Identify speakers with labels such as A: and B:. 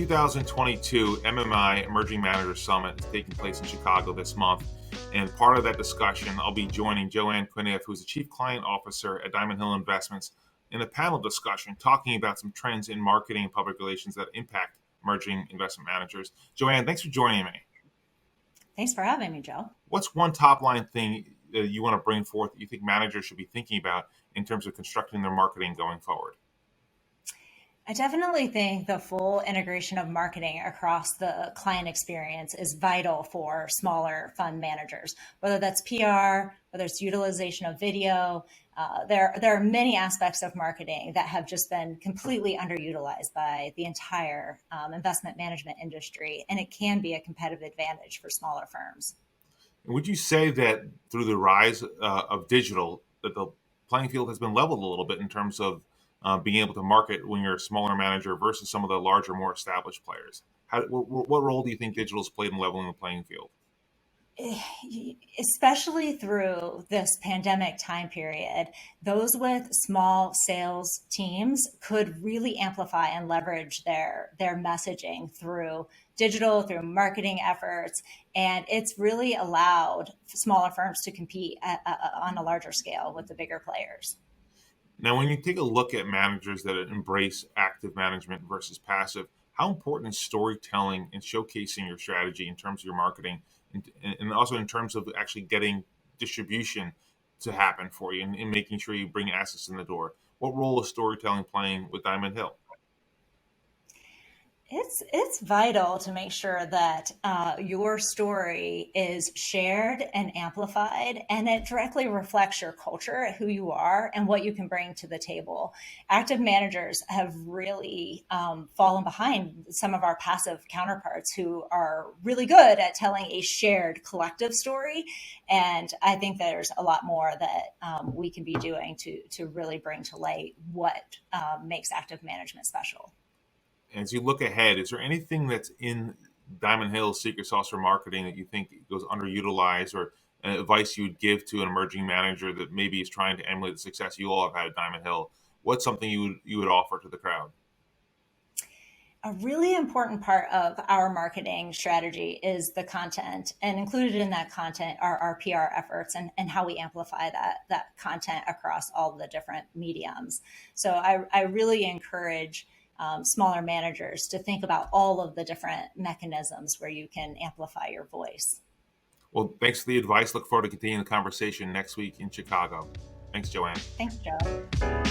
A: 2022 MMI Emerging Managers Summit is taking place in Chicago this month. And part of that discussion, I'll be joining Jo Ann Quinif, who's the Chief Client Officer at Diamond Hill Investments, in a panel discussion talking about some trends in marketing and public relations that impact emerging investment managers. Jo Ann, thanks for joining me.
B: Thanks for having me, Joe.
A: What's one top line thing you want to bring forth that you think managers should be thinking about in terms of constructing their marketing going forward?
B: I definitely think the full integration of marketing across the client experience is vital for smaller fund managers, whether that's PR, whether it's utilization of video. There are many aspects of marketing that have just been completely underutilized by the entire investment management industry, and it can be a competitive advantage for smaller firms.
A: Would you say that through the rise of digital, that the playing field has been leveled a little bit in terms of being able to market when you're a smaller manager versus some of the larger, more established players? What role do you think digital has played in leveling the playing field?
B: Especially through this pandemic time period, those with small sales teams could really amplify and leverage their messaging through digital, through marketing efforts, and it's really allowed smaller firms to compete on a larger scale with the bigger players.
A: Now, when you take a look at managers that embrace active management versus passive, how important is storytelling and showcasing your strategy in terms of your marketing, and also in terms of actually getting distribution to happen for you and making sure you bring assets in the door? What role is storytelling playing with Diamond Hill?
B: It's vital to make sure that your story is shared and amplified, and it directly reflects your culture, who you are, and what you can bring to the table. Active managers have really fallen behind some of our passive counterparts who are really good at telling a shared collective story. And I think there's a lot more that we can be doing to really bring to light what makes active management special.
A: As you look ahead, is there anything that's in Diamond Hill's secret sauce for marketing that you think goes underutilized, or advice you would give to an emerging manager that maybe is trying to emulate the success you all have had at Diamond Hill? What's something you would offer to the crowd?
B: A really important part of our marketing strategy is the content, and included in that content are our PR efforts and how we amplify that content across all the different mediums. So I really encourage smaller managers to think about all of the different mechanisms where you can amplify your voice.
A: Well, thanks for the advice. Look forward to continuing the conversation next week in Chicago. Thanks, Jo Ann.
B: Thanks, Joe.